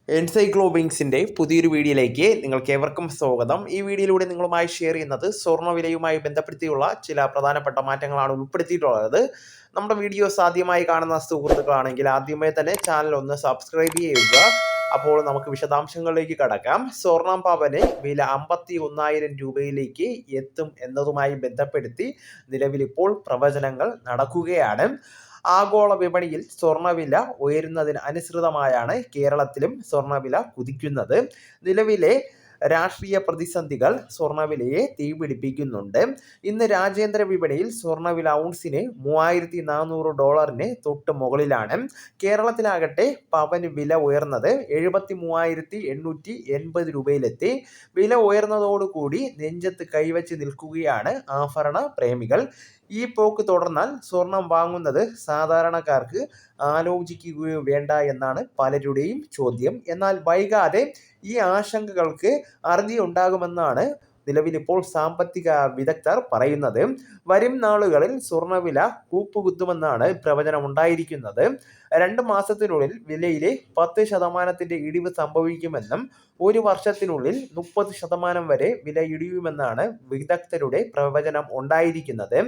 എൻസൈക്ലോബിങ്സിൻ്റെ പുതിയൊരു വീഡിയോയിലേക്ക് നിങ്ങൾക്ക് ഏവർക്കും സ്വാഗതം. ഈ വീഡിയോയിലൂടെ നിങ്ങളുമായി ഷെയർ ചെയ്യുന്നത് സ്വർണ്ണവിലയുമായി ബന്ധപ്പെടുത്തിയുള്ള ചില പ്രധാനപ്പെട്ട മാറ്റങ്ങളാണ് ഉൾപ്പെടുത്തിയിട്ടുള്ളത്. നമ്മുടെ വീഡിയോസ് ആദ്യമായി കാണുന്ന സുഹൃത്തുക്കളാണെങ്കിൽ ആദ്യമേ തന്നെ ചാനൽ ഒന്ന് സബ്സ്ക്രൈബ് ചെയ്യുക. അപ്പോൾ നമുക്ക് വിശദാംശങ്ങളിലേക്ക് കടക്കാം. സ്വർണം പവന് വില 51,000 രൂപയിലേക്ക് എത്തും എന്നതുമായി ബന്ധപ്പെടുത്തി നിലവിലിപ്പോൾ പ്രവചനങ്ങൾ നടക്കുകയാണ്. ആഗോള വിപണിയിൽ സ്വർണ്ണവില ഉയരുന്നതിന് അനുസൃതമായാണ് കേരളത്തിലും സ്വർണ്ണവില കുതിക്കുന്നത്. നിലവിലെ രാഷ്ട്രീയ പ്രതിസന്ധികൾ സ്വർണ്ണവിലയെ തീപിടിപ്പിക്കുന്നുണ്ട്. ഇന്ന് രാജ്യാന്തര വിപണിയിൽ സ്വർണ്ണവില ഔൺസിന് $3,400 തൊട്ട് മുകളിലാണ്. കേരളത്തിലാകട്ടെ പവന് വില ഉയർന്നത് 73,880 രൂപയിലെത്തി. വില ഉയർന്നതോടുകൂടി നെഞ്ചത്ത് കൈവച്ച് നിൽക്കുകയാണ് ആഭരണ പ്രേമികൾ. ഈ പോക്ക് തുടർന്നാൽ സ്വർണം വാങ്ങുന്നത് സാധാരണക്കാർക്ക് ആലോചിക്കുകയോ വേണ്ട എന്നാണ് പലരുടെയും ചോദ്യം. എന്നാൽ വൈകാതെ ഈ ആശങ്കകൾക്ക് അറുതി ഉണ്ടാകുമെന്നാണ് നിലവിലിപ്പോൾ സാമ്പത്തിക വിദഗ്ധർ പറയുന്നത്. വരും നാളുകളിൽ സ്വർണ്ണവില കൂപ്പുകുത്തുമെന്നാണ് പ്രവചനം ഉണ്ടായിരിക്കുന്നത്. 2 മാസത്തിനുള്ളിൽ വിലയിലെ 10% ഇടിവ് സംഭവിക്കുമെന്നും 1 വർഷത്തിനുള്ളിൽ 30% വരെ വില ഇടിയുമെന്നാണ് വിദഗ്ധരുടെ പ്രവചനം ഉണ്ടായിരിക്കുന്നത്.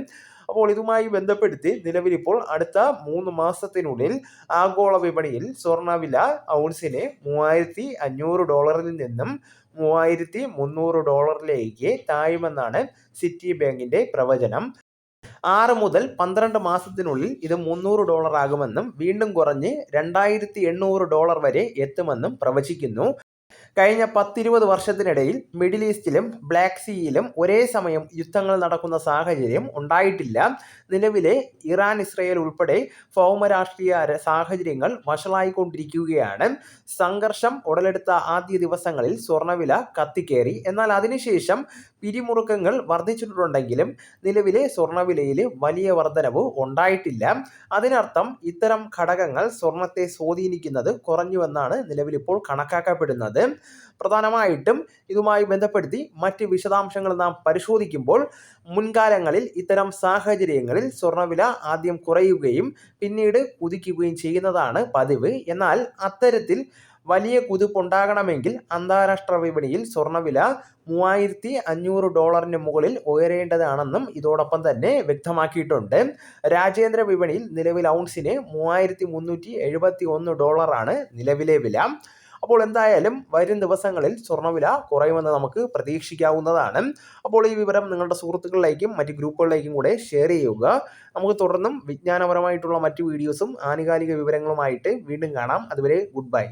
അപ്പോൾ ഇതുമായി ബന്ധപ്പെടുത്തി നിലവിലിപ്പോൾ അടുത്ത 3 മാസത്തിനുള്ളിൽ ആഗോള വിപണിയിൽ സ്വർണ്ണവില ഔൺസിന് $3,500 നിന്നും $3,300 താഴുമെന്നാണ് സിറ്റി ബാങ്കിന്റെ പ്രവചനം. 6 മുതൽ 12 മാസത്തിനുള്ളിൽ ഇത് $300 ആകുമെന്നും വീണ്ടും കുറഞ്ഞ് $2,800 വരെ എത്തുമെന്നും പ്രവചിക്കുന്നു. കഴിഞ്ഞ 10-20 വർഷത്തിനിടയിൽ മിഡിൽ ഈസ്റ്റിലും ബ്ലാക്ക് സീയിലും ഒരേ സമയം യുദ്ധങ്ങൾ നടക്കുന്ന സാഹചര്യം ഉണ്ടായിട്ടില്ല. നിലവിലെ ഇറാൻ ഇസ്രയേൽ ഉൾപ്പെടെ ഭൗമരാഷ്ട്രീയ സാഹചര്യങ്ങൾ വഷളായിക്കൊണ്ടിരിക്കുകയാണ്. സംഘർഷം ഉടലെടുത്ത ആദ്യ ദിവസങ്ങളിൽ സ്വർണ്ണവില കത്തിക്കേറി. എന്നാൽ അതിനുശേഷം പിരിമുറുക്കങ്ങൾ വർദ്ധിച്ചിട്ടുണ്ടെങ്കിലും നിലവിലെ സ്വർണ്ണവിലയിൽ വലിയ വർധനവ് ഉണ്ടായിട്ടില്ല. അതിനർത്ഥം ഇത്തരം ഘടകങ്ങൾ സ്വർണത്തെ സ്വാധീനിക്കുന്നത് കുറഞ്ഞുവെന്നാണ് നിലവിലിപ്പോൾ കണക്കാക്കപ്പെടുന്നത്. പ്രധാനമായിട്ടും ഇതുമായി ബന്ധപ്പെടുത്തി മറ്റ് വിശദാംശങ്ങൾ നാം പരിശോധിക്കുമ്പോൾ മുൻകാലങ്ങളിൽ ഇത്തരം സാഹചര്യങ്ങളിൽ സ്വർണ്ണവില ആദ്യം കുറയുകയും പിന്നീട് കുതിക്കുകയും ചെയ്യുന്നതാണ് പതിവ്. എന്നാൽ അത്തരത്തിൽ വലിയ കുതിപ്പുണ്ടാകണമെങ്കിൽ അന്താരാഷ്ട്ര വിപണിയിൽ സ്വർണ്ണവില $3,500 മുകളിൽ ഉയരേണ്ടതാണെന്നും ഇതോടൊപ്പം തന്നെ വ്യക്തമാക്കിയിട്ടുണ്ട്. രാജ്യാന്തര വിപണിയിൽ നിലവിൽ ഔൺസിന് $3,371 നിലവിലെ വില. അപ്പോൾ എന്തായാലും വരും ദിവസങ്ങളിൽ സ്വർണ്ണവില കുറയുമെന്ന് നമുക്ക് പ്രതീക്ഷിക്കാവുന്നതാണ്. അപ്പോൾ ഈ വിവരം നിങ്ങളുടെ സുഹൃത്തുക്കളിലേക്കും മറ്റ് ഗ്രൂപ്പുകളിലേക്കും കൂടെ ഷെയർ ചെയ്യുക. നമുക്ക് തുടർന്നും വിജ്ഞാനപരമായിട്ടുള്ള മറ്റു വീഡിയോസും ആനുകാലിക വിവരങ്ങളുമായിട്ട് വീണ്ടും കാണാം. അതുവരെ ഗുഡ് ബൈ.